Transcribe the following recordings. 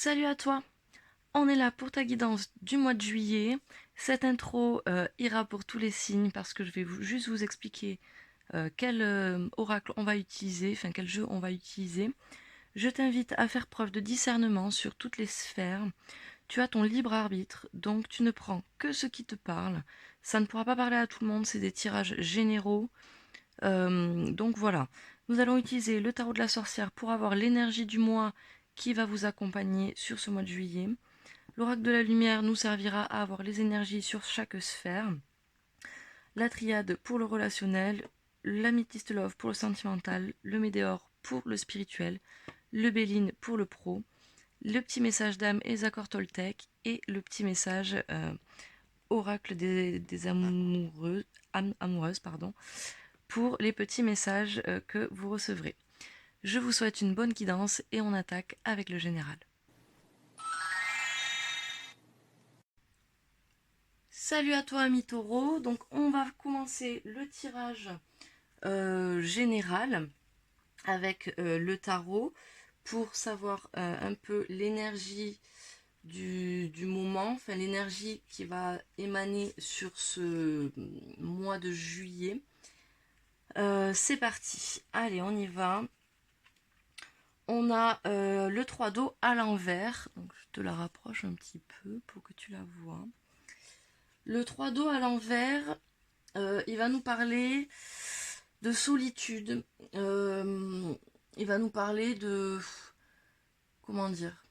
Salut à toi, on est là pour ta guidance du mois de juillet. Cette intro ira pour tous les signes parce que je vais juste vous expliquer quel oracle on va utiliser, enfin quel jeu on va utiliser. Je t'invite à faire preuve de discernement sur toutes les sphères. Tu as ton libre arbitre, donc tu ne prends que ce qui te parle. Ça ne pourra pas parler à tout le monde, c'est des tirages généraux. Donc voilà, nous allons utiliser le tarot de la sorcière pour avoir l'énergie du mois qui va vous accompagner sur ce mois de juillet. L'oracle de la lumière nous servira à avoir les énergies sur chaque sphère. La triade pour le relationnel, l'améthyste love pour le sentimental, le météore pour le spirituel, le béline pour le pro, le petit message d'âme et accords Toltec et le petit message oracle des amoureuses pour les petits messages que vous recevrez. Je vous souhaite une bonne guidance et on attaque avec le général. Salut à toi ami taureau, donc on va commencer le tirage général avec le tarot pour savoir un peu l'énergie du moment, enfin l'énergie qui va émaner sur ce mois de juillet. C'est parti, allez on y va. On a le 3 d'eau à l'envers, donc je te la rapproche un petit peu pour que tu la vois. Le 3 d'eau à l'envers, il va nous parler de solitude. Il va nous parler de... Comment dire,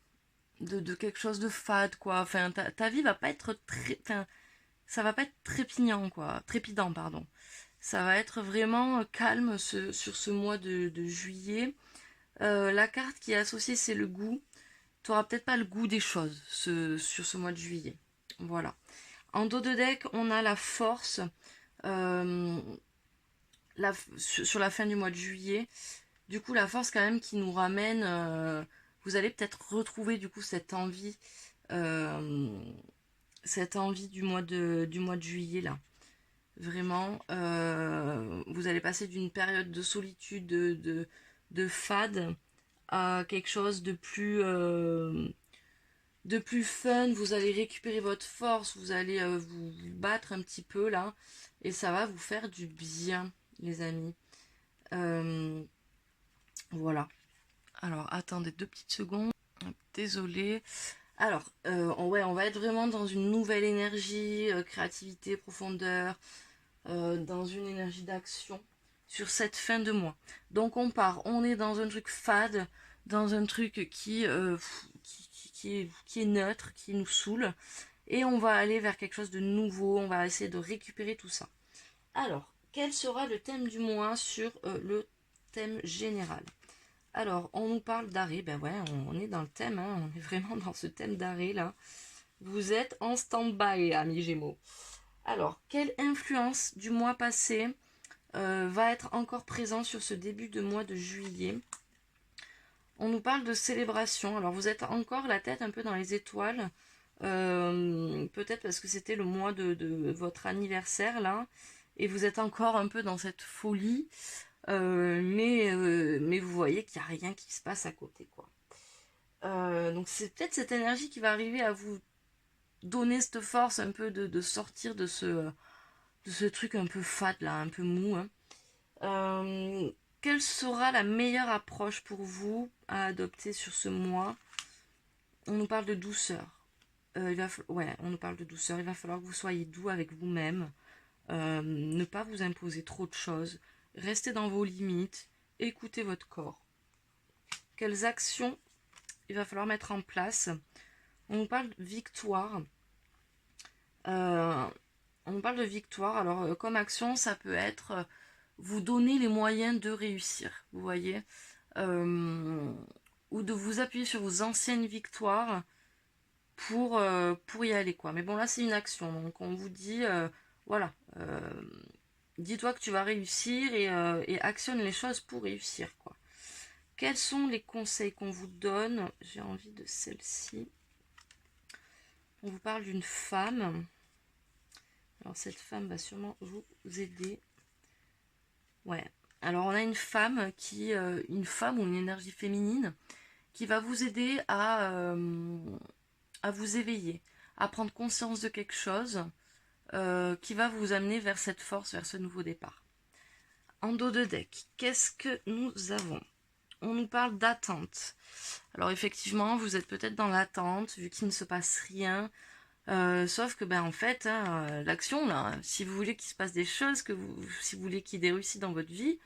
de quelque chose de fade, quoi. Enfin, ta vie va pas être très... Enfin, ça va pas être trépignant, quoi. Trépidant, pardon. Ça va être vraiment calme sur ce mois de juillet. La carte qui est associée, c'est le goût. Tu n'auras peut-être pas le goût des choses sur ce mois de juillet. Voilà. En dos de deck, on a la force. Euh, sur la fin du mois de juillet. Du coup, la force quand même qui nous ramène, vous allez peut-être retrouver du coup euh, cette envie du mois de juillet là. Vraiment, vous allez passer d'une période de solitude, de fade à quelque chose de plus fun. Vous allez récupérer votre force, vous allez vous battre un petit peu là, et ça va vous faire du bien, les amis. Euh, voilà. Alors, attendez 2 petites secondes. Désolée. Alors, ouais, on va être vraiment dans une nouvelle énergie, créativité, profondeur, dans une énergie d'action sur cette fin de mois. Donc on est dans un truc fade, dans un truc qui est neutre, qui nous saoule, et on va aller vers quelque chose de nouveau, on va essayer de récupérer tout ça. Alors, quel sera le thème du mois sur le thème général? Alors, on nous parle d'arrêt, ben ouais, on est dans le thème, hein, on est vraiment dans ce thème d'arrêt là. Vous êtes en stand-by, amis Gémeaux. Alors, quelle influence du mois passé va être encore présent sur ce début de mois de juillet? On nous parle de célébration. Alors, vous êtes encore la tête un peu dans les étoiles. Peut-être parce que c'était le mois de votre anniversaire là. Et vous êtes encore un peu dans cette folie. Mais vous voyez qu'il n'y a rien qui se passe à côté, quoi. Donc c'est peut-être cette énergie qui va arriver à vous donner cette force un peu de sortir de ce truc un peu fade là, un peu mou, hein. Quelle sera la meilleure approche pour vous à adopter sur ce mois? On nous parle de douceur. Ouais, on nous parle de douceur. Il va falloir que vous soyez doux avec vous-même. Ne pas vous imposer trop de choses. Restez dans vos limites. Écoutez votre corps. Quelles actions il va falloir mettre en place? On nous parle de victoire. Euh, on nous parle de victoire. Alors, comme action, ça peut être vous donner les moyens de réussir. Vous voyez, Euh, ou de vous appuyer sur vos anciennes victoires pour y aller, quoi. Mais bon, là, c'est une action. Donc, on vous dit, voilà, dis-toi que tu vas réussir et actionne les choses pour réussir, quoi. Quels sont les conseils qu'on vous donne? J'ai envie de celle-ci. On vous parle d'une femme. Alors cette femme va sûrement vous aider. Ouais. Alors on a une femme une femme ou une énergie féminine qui va vous aider à vous éveiller, à prendre conscience de quelque chose qui va vous amener vers cette force, vers ce nouveau départ. En dos de deck, qu'est-ce que nous avons? On nous parle d'attente. Alors effectivement, vous êtes peut-être dans l'attente, vu qu'il ne se passe rien. Sauf que en fait, hein, l'action là, si vous voulez qu'il se passe des choses, si vous voulez qu'il y ait des réussites dans votre vie,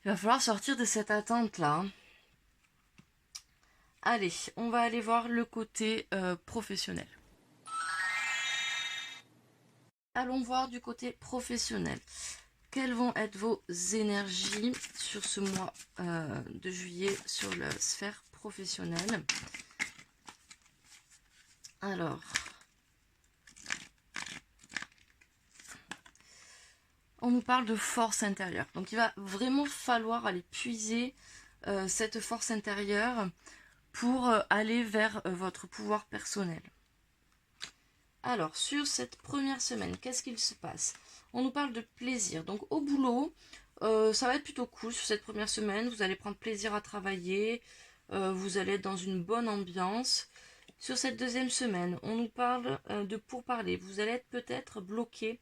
il va falloir sortir de cette attente là. Allez, on va aller voir le côté professionnel. Allons voir du côté professionnel. Quelles vont être vos énergies sur ce mois de juillet sur la sphère professionnelle? Alors, on nous parle de force intérieure. Donc il va vraiment falloir aller puiser cette force intérieure pour aller vers votre pouvoir personnel. Alors, sur cette première semaine, qu'est-ce qu'il se passe? On nous parle de plaisir. Donc, au boulot, ça va être plutôt cool sur cette première semaine. Vous allez prendre plaisir à travailler. Vous allez être dans une bonne ambiance. Sur cette deuxième semaine, on nous parle de pourparler. Vous allez être peut-être bloqué.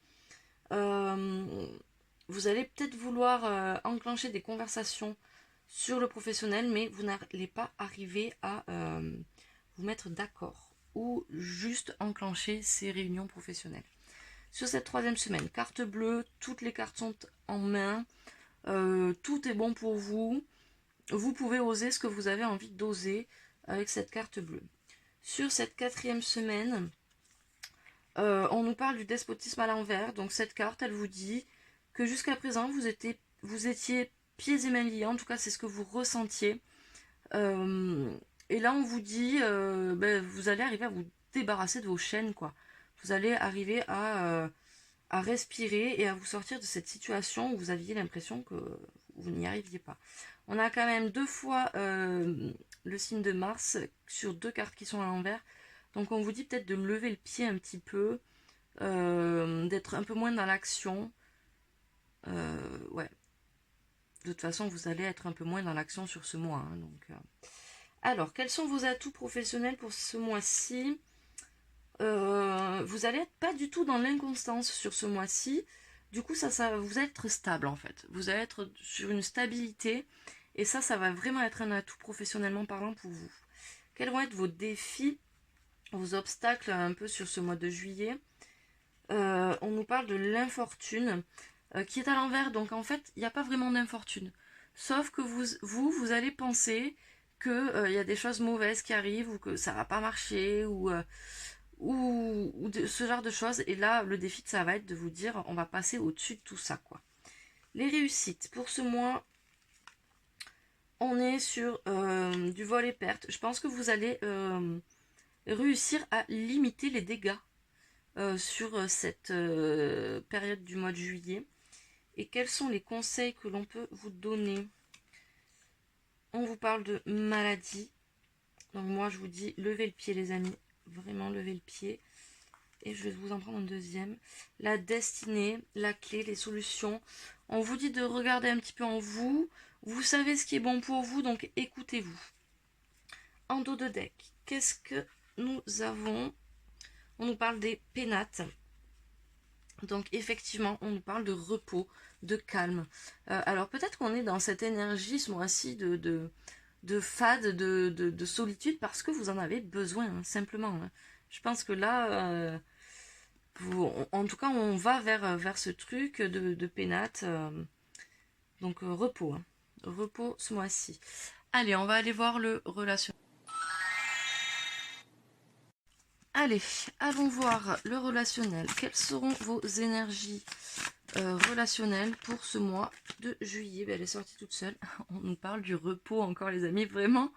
Vous allez peut-être vouloir enclencher des conversations sur le professionnel, mais vous n'allez pas arriver à vous mettre d'accord ou juste enclencher ces réunions professionnelles. Sur cette troisième semaine, carte bleue, toutes les cartes sont en main, tout est bon pour vous. Vous pouvez oser ce que vous avez envie d'oser avec cette carte bleue. Sur cette quatrième semaine, on nous parle du despotisme à l'envers. Donc cette carte, elle vous dit que jusqu'à présent, vous étiez pieds et mains liés. En tout cas, c'est ce que vous ressentiez. Et là, on vous dit, vous allez arriver à vous débarrasser de vos chaînes, quoi. Vous allez arriver à respirer et à vous sortir de cette situation où vous aviez l'impression que vous n'y arriviez pas. On a quand même 2 fois le signe de Mars sur 2 cartes qui sont à l'envers. Donc on vous dit peut-être de lever le pied un petit peu, d'être un peu moins dans l'action. Ouais. De toute façon, vous allez être un peu moins dans l'action sur ce mois. Hein, donc, Alors, quels sont vos atouts professionnels pour ce mois-ci? Vous allez pas du tout dans l'inconstance sur ce mois-ci. Du coup, ça vous allez être stable en fait. Vous allez être sur une stabilité. Et ça va vraiment être un atout professionnellement parlant pour vous. Quels vont être vos défis, vos obstacles un peu sur ce mois de juillet? On nous parle de l'infortune qui est à l'envers. Donc en fait, il n'y a pas vraiment d'infortune. Sauf que vous allez penser qu'il y a des choses mauvaises qui arrivent ou que ça va pas marcher ou ce genre de choses. Et là, le défi, ça va être de vous dire, on va passer au-dessus de tout ça, quoi. Les réussites. Pour ce mois, on est sur du vol et perte. Je pense que vous allez réussir à limiter les dégâts sur cette période du mois de juillet. Et quels sont les conseils que l'on peut vous donner? On vous parle de maladie. Donc moi, je vous dis, levez le pied, les amis. Vraiment, levez le pied. Et je vais vous en prendre un deuxième. La destinée, la clé, les solutions. On vous dit de regarder un petit peu en vous. Vous savez ce qui est bon pour vous, donc écoutez-vous. En dos de deck, qu'est-ce que nous avons? On nous parle des pénates. Donc effectivement, on nous parle de repos, de calme. Alors peut-être qu'on est dans cette énergie ce mois-ci de fade, de solitude, parce que vous en avez besoin, hein, simplement. Hein. Je pense que là, en tout cas, on va vers ce truc de pénate. Donc repos. Hein. Repos ce mois-ci. Allez, on va aller voir le relationnel. Allez, allons voir le relationnel. Quelles seront vos énergies relationnelles pour ce mois de juillet? Elle est sortie toute seule. On nous parle du repos encore, les amis. Vraiment,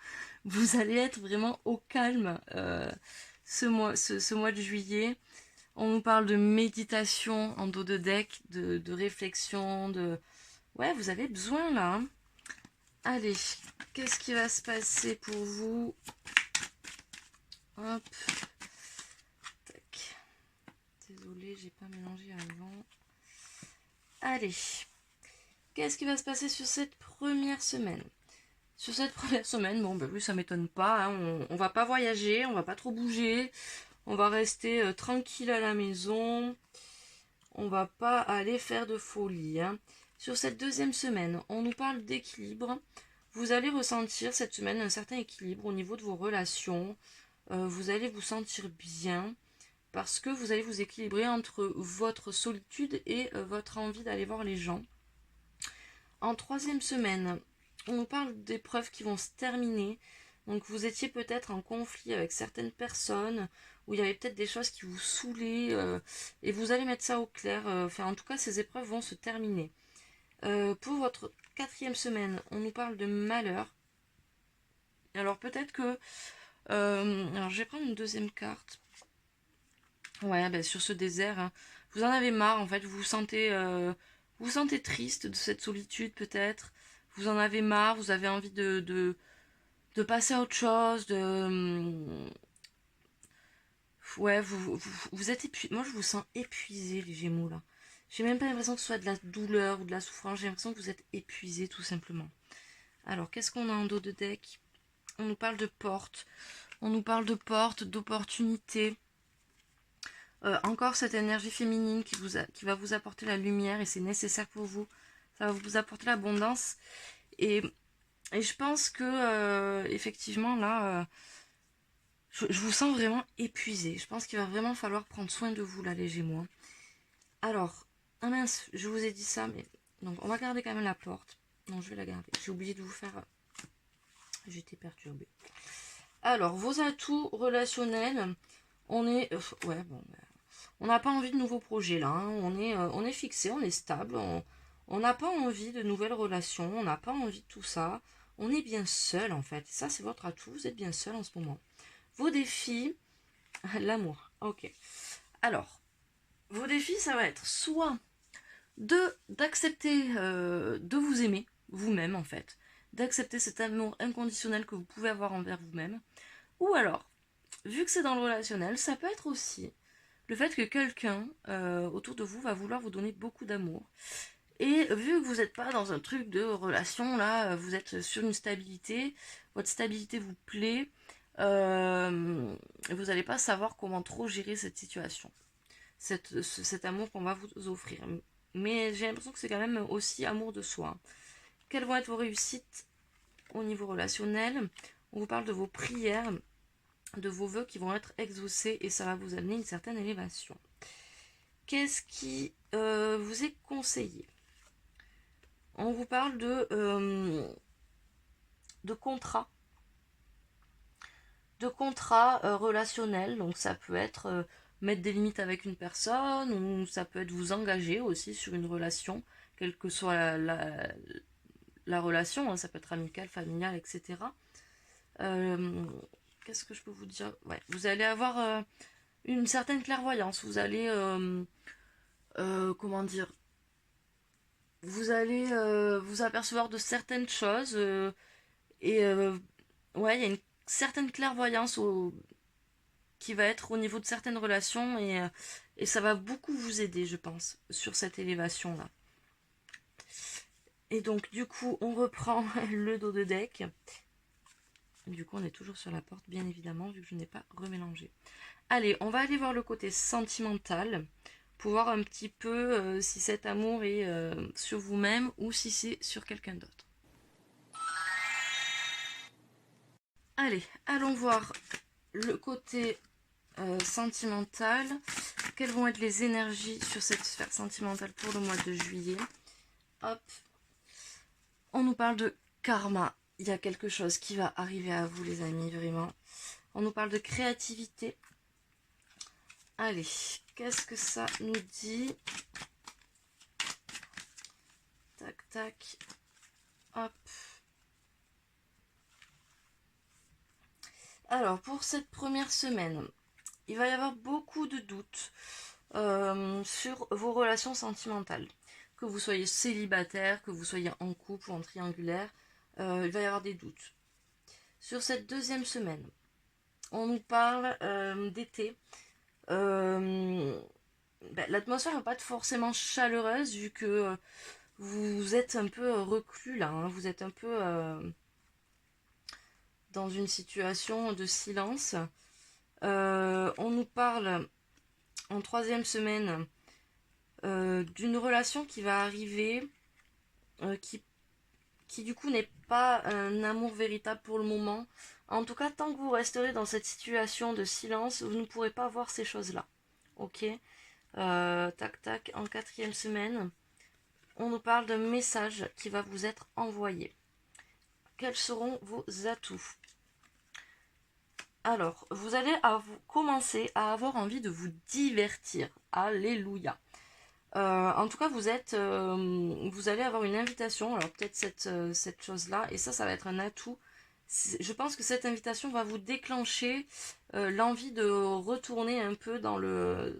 vous allez être vraiment au calme ce mois de juillet. On nous parle de méditation en dos de deck, de réflexion, Ouais, vous avez besoin là. Hein. Allez, qu'est-ce qui va se passer pour vous? Hop. Désolée, j'ai pas mélangé avant. Allez, qu'est-ce qui va se passer sur cette première semaine? Sur cette première semaine, bon, bah oui, ça m'étonne pas, hein, on va pas voyager, on va pas trop bouger, on va rester tranquille à la maison, on va pas aller faire de folie, hein. Sur cette deuxième semaine, on nous parle d'équilibre. Vous allez ressentir cette semaine un certain équilibre au niveau de vos relations. Vous allez vous sentir bien parce que vous allez vous équilibrer entre votre solitude et votre envie d'aller voir les gens. En troisième semaine, on nous parle d'épreuves qui vont se terminer. Donc vous étiez peut-être en conflit avec certaines personnes, où il y avait peut-être des choses qui vous saoulaient, et vous allez mettre ça au clair. Enfin, en tout cas, ces épreuves vont se terminer. Pour votre quatrième semaine, on nous parle de malheur. Alors peut-être que... alors je vais prendre une deuxième carte. Ouais, ben, sur ce désert, hein, vous en avez marre en fait, vous vous sentez triste de cette solitude peut-être. Vous en avez marre, vous avez envie de passer à autre chose, ouais, vous êtes épuisé. Moi je vous sens épuisé les Gémeaux là. J'ai même pas l'impression que ce soit de la douleur ou de la souffrance, j'ai l'impression que vous êtes épuisé tout simplement. Alors qu'est-ce qu'on a en dos de deck? On nous parle de porte, on nous parle de porte, d'opportunité. Encore cette énergie féminine qui va vous apporter la lumière et c'est nécessaire pour vous. Ça va vous apporter l'abondance. Et, et je pense que effectivement là, je vous sens vraiment épuisé. Je pense qu'il va vraiment falloir prendre soin de vous là les Gémeaux. Alors, ah mince, je vous ai dit ça, mais donc on va garder quand même la porte. Non, je vais la garder. J'ai oublié de vous faire. J'étais perturbée. Alors, vos atouts relationnels, on est. Ouais, bon, ben, on n'a pas envie de nouveaux projets là, hein. On est fixé, on est stable, on n'a pas envie de nouvelles relations, on n'a pas envie de tout ça. On est bien seul en fait. Ça, c'est votre atout, vous êtes bien seul en ce moment. Vos défis, l'amour. Ok. Alors, vos défis, ça va être soit d'accepter de vous aimer, vous-même en fait, d'accepter cet amour inconditionnel que vous pouvez avoir envers vous-même. Ou alors, vu que c'est dans le relationnel, ça peut être aussi le fait que quelqu'un autour de vous va vouloir vous donner beaucoup d'amour. Et vu que vous n'êtes pas dans un truc de relation, là, vous êtes sur une stabilité, votre stabilité vous plaît, vous n'allez pas savoir comment trop gérer cette situation, cet amour qu'on va vous offrir. Mais j'ai l'impression que c'est quand même aussi amour de soi. Quelles vont être vos réussites au niveau relationnel? On vous parle de vos prières, de vos vœux qui vont être exaucés et ça va vous amener une certaine élévation. Qu'est-ce qui vous est conseillé? On vous parle de contrat, relationnel. Donc ça peut être mettre des limites avec une personne ou ça peut être vous engager aussi sur une relation, quelle que soit la relation, hein, ça peut être amicale, familiale, etc. Qu'est-ce que je peux vous dire? Ouais, vous allez avoir une certaine clairvoyance, vous allez, comment dire, vous allez vous apercevoir de certaines choses et ouais, il y a une certaine clairvoyance qui va être au niveau de certaines relations et ça va beaucoup vous aider, je pense, sur cette élévation-là. Et donc, du coup, on reprend le dos de deck. Du coup, on est toujours sur la porte, bien évidemment, vu que je n'ai pas remélangé. Allez, on va aller voir le côté sentimental pour voir un petit peu si cet amour est sur vous-même ou si c'est sur quelqu'un d'autre. Allez, allons voir le côté sentimental. Quelles vont être les énergies sur cette sphère sentimentale pour le mois de juillet? Hop. On nous parle de karma. Il y a quelque chose qui va arriver à vous, les amis, vraiment. On nous parle de créativité. Allez, qu'est-ce que ça nous dit? Tac, tac. Hop. Alors, pour cette première semaine, il va y avoir beaucoup de doutes sur vos relations sentimentales. Que vous soyez célibataire, que vous soyez en couple ou en triangulaire, il va y avoir des doutes. Sur cette deuxième semaine, on nous parle d'été. L'atmosphère ne va pas être forcément chaleureuse vu que vous êtes un peu reclus là, hein, vous êtes un peu dans une situation de silence. On nous parle en 3e semaine d'une relation qui va arriver, qui du coup n'est pas un amour véritable pour le moment. En tout cas, tant que vous resterez dans cette situation de silence, vous ne pourrez pas voir ces choses-là. Ok, tac tac, en 4e semaine, on nous parle d'un message qui va vous être envoyé. Quels seront vos atouts? Alors, vous allez commencer à avoir envie de vous divertir. Alléluia. En tout cas, vous allez avoir une invitation. Alors peut-être cette chose-là, et ça va être un atout. Je pense que cette invitation va vous déclencher l'envie de retourner un peu enfin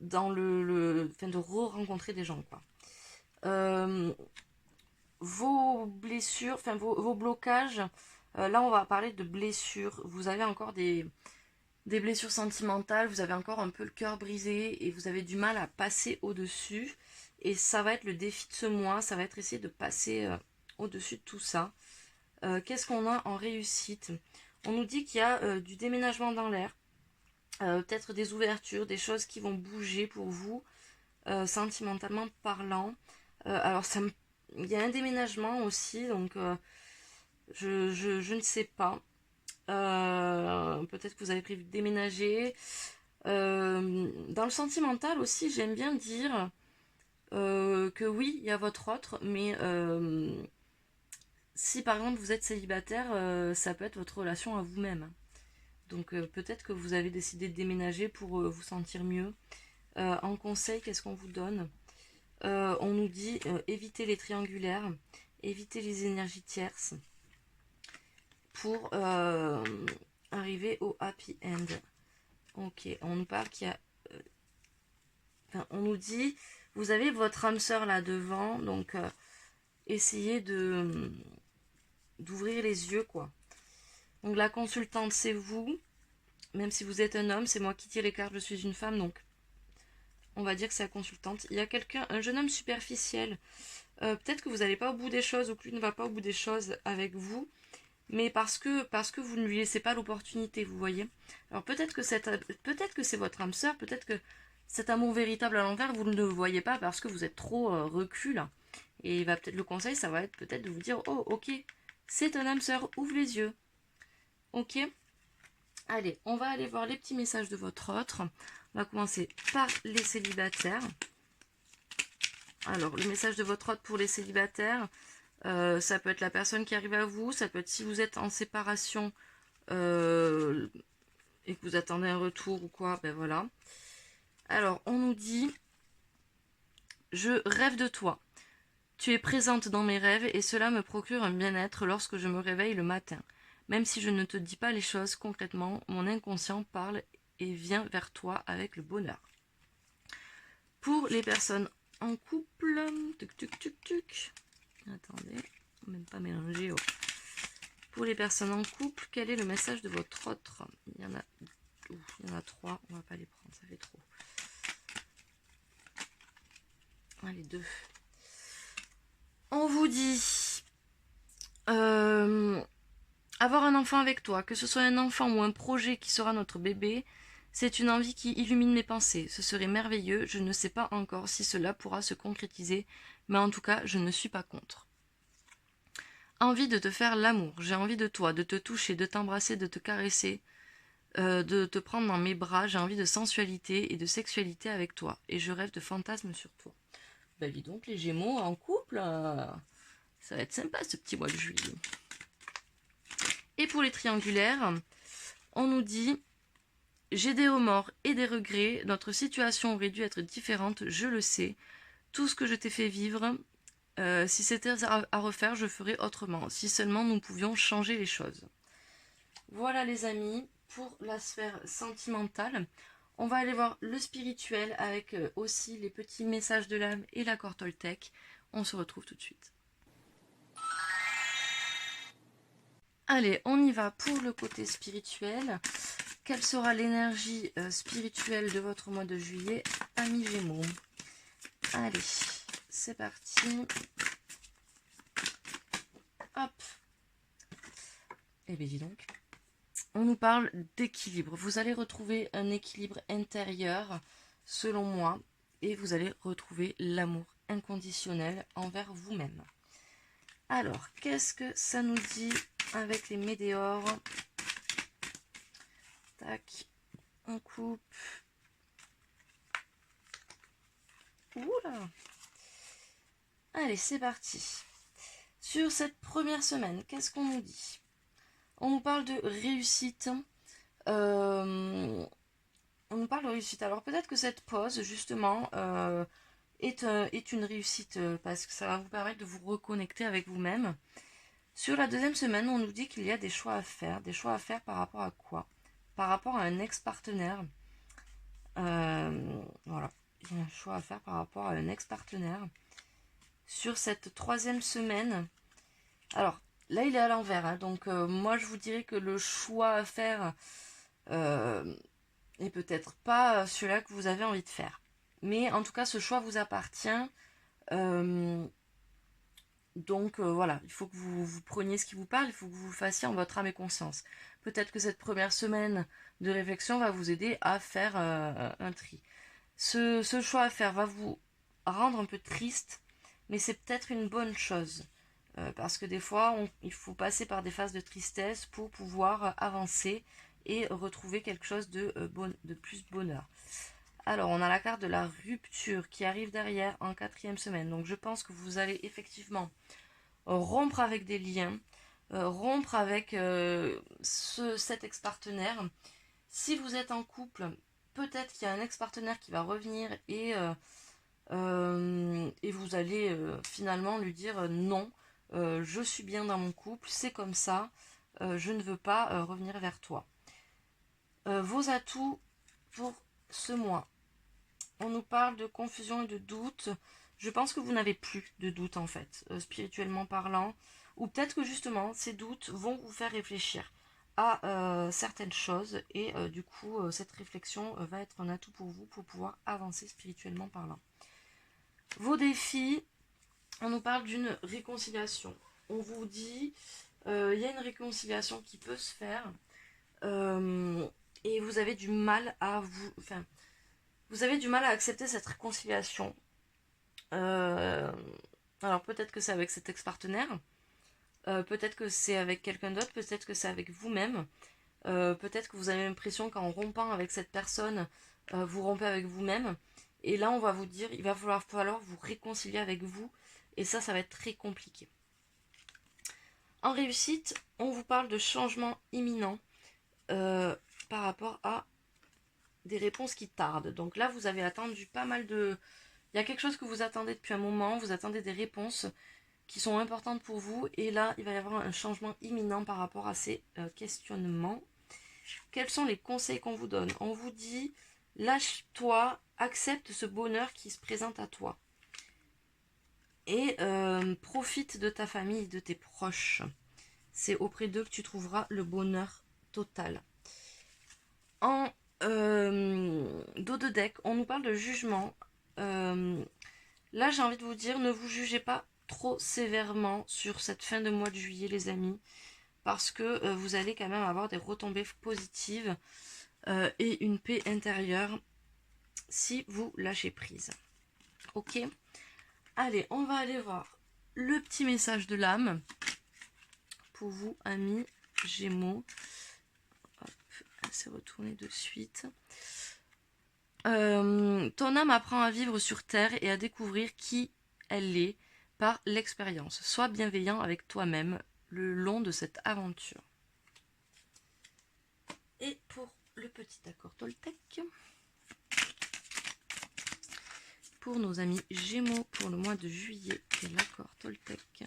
de re-rencontrer des gens, quoi. Vos blessures, enfin vos blocages. Là, on va parler de blessures. Vous avez encore des blessures sentimentales, vous avez encore un peu le cœur brisé et vous avez du mal à passer au-dessus. Et ça va être le défi de ce mois, ça va être essayer de passer au-dessus de tout ça. Qu'est-ce qu'on a en réussite? On nous dit qu'il y a du déménagement dans l'air, peut-être des ouvertures, des choses qui vont bouger pour vous, sentimentalement parlant. Alors il y a un déménagement aussi, donc je ne sais pas. Peut-être que vous avez prévu de déménager. Dans le sentimental aussi, j'aime bien dire que oui, il y a votre autre, mais si par exemple vous êtes célibataire, ça peut être votre relation à vous-même. Donc peut-être que vous avez décidé de déménager pour vous sentir mieux. En conseil, qu'est-ce qu'on vous donne? On nous dit éviter les triangulaires, éviter les énergies tierces pour arriver au happy end. Ok, on nous parle qu'il y a... Enfin, on nous dit, vous avez votre âme sœur là devant, donc essayez d'ouvrir les yeux, quoi. Donc la consultante, c'est vous. Même si vous êtes un homme, c'est moi qui tire les cartes, je suis une femme, donc on va dire que c'est la consultante. Il y a quelqu'un, un jeune homme superficiel. Peut-être que vous n'allez pas au bout des choses, ou que lui ne va pas au bout des choses avec vous, mais parce que vous ne lui laissez pas l'opportunité, vous voyez. Alors peut-être que c'est votre âme sœur, peut-être que cet amour véritable à l'envers, vous ne le voyez pas parce que vous êtes trop recul. Et il va peut-être, le conseil, ça va être peut-être de vous dire, oh ok, c'est un âme sœur, ouvre les yeux. Ok. Allez, on va aller voir les petits messages de votre autre. On va commencer par les célibataires. Alors, le message de votre autre pour les célibataires, ça peut être la personne qui arrive à vous, ça peut être si vous êtes en séparation et que vous attendez un retour ou quoi, ben voilà. Alors, on nous dit, je rêve de toi. Tu es présente dans mes rêves et cela me procure un bien-être lorsque je me réveille le matin. Même si je ne te dis pas les choses concrètement, mon inconscient parle et vient vers toi avec le bonheur. Pour les personnes en couple, attendez, même pas mélanger. Oh. Pour les personnes en couple, quel est le message de votre autre? Il y en a 3, on va pas les prendre, ça fait trop. Allez, 2. On vous dit avoir un enfant avec toi, que ce soit un enfant ou un projet qui sera notre bébé, c'est une envie qui illumine mes pensées. Ce serait merveilleux, je ne sais pas encore si cela pourra se concrétiser, mais en tout cas, je ne suis pas contre. Envie de te faire l'amour, j'ai envie de toi, de te toucher, de t'embrasser, de te caresser, de te prendre dans mes bras, j'ai envie de sensualité et de sexualité avec toi, et je rêve de fantasmes sur toi. Ben dis donc les Gémeaux en couple, ça va être sympa ce petit mois de juillet. Et pour les triangulaires, on nous dit j'ai des remords et des regrets, notre situation aurait dû être différente, je le sais. Tout ce que je t'ai fait vivre, si c'était à refaire, je ferais autrement. Si seulement nous pouvions changer les choses. Voilà les amis, pour la sphère sentimentale. On va aller voir le spirituel avec aussi les petits messages de l'âme et l'accord Toltec. On se retrouve tout de suite. Allez, on y va pour le côté spirituel. Quelle sera l'énergie spirituelle de votre mois de juillet, amis Gémeaux? Allez, c'est parti. Hop. Eh bien dis donc. On nous parle d'équilibre. Vous allez retrouver un équilibre intérieur, selon moi, et vous allez retrouver l'amour inconditionnel envers vous-même. Alors, qu'est-ce que ça nous dit avec les météores? Tac, on coupe. Oula! Allez, c'est parti. Sur cette première semaine, qu'est-ce qu'on nous dit? On nous parle de réussite. On nous parle de réussite. Alors peut-être que cette pause, justement, est une réussite parce que ça va vous permettre de vous reconnecter avec vous-même. Sur la deuxième semaine, on nous dit qu'il y a des choix à faire. Des choix à faire par rapport à quoi? Par rapport à un ex-partenaire. Voilà. Il y a un choix à faire par rapport à un ex-partenaire. Sur cette troisième semaine, alors là il est à l'envers, hein, donc moi je vous dirais que le choix à faire est peut-être pas celui-là que vous avez envie de faire. Mais en tout cas ce choix vous appartient. Donc voilà, il faut que vous preniez ce qui vous parle, il faut que vous le fassiez en votre âme et conscience. Peut-être que cette première semaine de réflexion va vous aider à faire un tri. Ce choix à faire va vous rendre un peu triste, mais c'est peut-être une bonne chose. Parce que des fois, il faut passer par des phases de tristesse pour pouvoir avancer et retrouver quelque chose de plus bonheur. Alors, on a la carte de la rupture qui arrive derrière en quatrième semaine. Donc, je pense que vous allez effectivement rompre avec des liens, rompre avec cet ex-partenaire. Si vous êtes en couple, peut-être qu'il y a un ex-partenaire qui va revenir et vous allez finalement lui dire non, je suis bien dans mon couple, c'est comme ça, je ne veux pas revenir vers toi. Vos atouts pour ce mois. On nous parle de confusion et de doute. Je pense que vous n'avez plus de doute en fait, spirituellement parlant. Ou peut-être que justement ces doutes vont vous faire réfléchir à certaines choses et du coup cette réflexion va être un atout pour vous pour pouvoir avancer spirituellement parlant. Vos défis, on nous parle d'une réconciliation. On vous dit, il y a une réconciliation qui peut se faire et vous avez du mal à vous avez du mal à accepter cette réconciliation. Alors peut-être que c'est avec cet ex-partenaire, peut-être que c'est avec quelqu'un d'autre, peut-être que c'est avec vous-même, peut-être que vous avez l'impression qu'en rompant avec cette personne, vous rompez avec vous-même. Et là, on va vous dire, il va falloir vous réconcilier avec vous. Et ça va être très compliqué. En réussite, on vous parle de changements imminents par rapport à des réponses qui tardent. Donc là, vous avez attendu pas mal de... Il y a quelque chose que vous attendez depuis un moment, vous attendez des réponses qui sont importantes pour vous. Et là, il va y avoir un changement imminent par rapport à ces questionnements. Quels sont les conseils qu'on vous donne? On vous dit, lâche-toi, accepte ce bonheur qui se présente à toi. Et profite de ta famille, de tes proches. C'est auprès d'eux que tu trouveras le bonheur total. En dos de deck, on nous parle de jugement. Là, j'ai envie de vous dire, ne vous jugez pas trop sévèrement sur cette fin de mois de juillet, les amis. Parce que vous allez quand même avoir des retombées positives et une paix intérieure si vous lâchez prise. Ok? Allez, on va aller voir le petit message de l'âme pour vous, amis Gémeaux. Hop, elle s'est retournée de suite. Ton âme apprend à vivre sur Terre et à découvrir qui elle est par l'expérience. Sois bienveillant avec toi-même le long de cette aventure. Et pour le petit accord Toltec, pour nos amis Gémeaux pour le mois de juillet, et l'accord Toltec.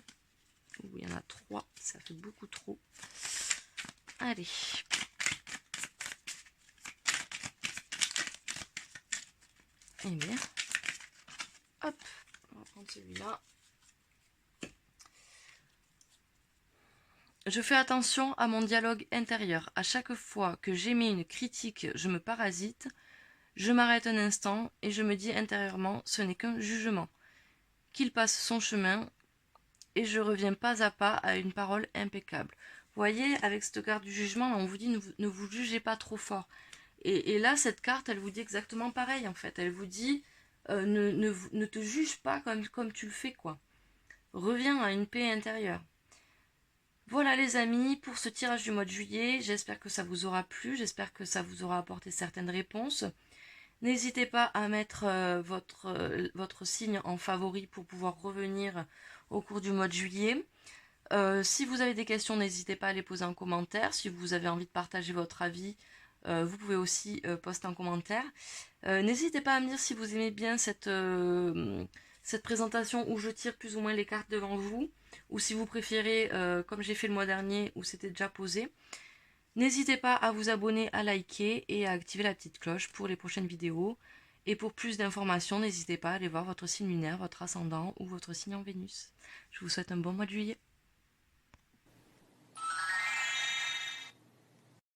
Il y en a 3, ça fait beaucoup trop. Allez. Eh bien, hop, on va prendre celui-là. Je fais attention à mon dialogue intérieur. À chaque fois que j'émets une critique, je me parasite. Je m'arrête un instant et je me dis intérieurement, ce n'est qu'un jugement. Qu'il passe son chemin et je reviens pas à pas à une parole impeccable. voyez, avec cette carte du jugement, là, on vous dit ne vous jugez pas trop fort. Et là, cette carte, elle vous dit exactement pareil, en fait. Elle vous dit ne te juge pas comme tu le fais, quoi. Reviens à une paix intérieure. Voilà les amis, pour ce tirage du mois de juillet, j'espère que ça vous aura plu, j'espère que ça vous aura apporté certaines réponses. N'hésitez pas à mettre votre signe en favori pour pouvoir revenir au cours du mois de juillet. Si vous avez des questions, n'hésitez pas à les poser en commentaire. Si vous avez envie de partager votre avis, vous pouvez aussi poster en commentaire. N'hésitez pas à me dire si vous aimez bien cette présentation où je tire plus ou moins les cartes devant vous, ou si vous préférez, comme j'ai fait le mois dernier, où c'était déjà posé. N'hésitez pas à vous abonner, à liker et à activer la petite cloche pour les prochaines vidéos. Et pour plus d'informations, n'hésitez pas à aller voir votre signe lunaire, votre ascendant ou votre signe en Vénus. Je vous souhaite un bon mois de juillet.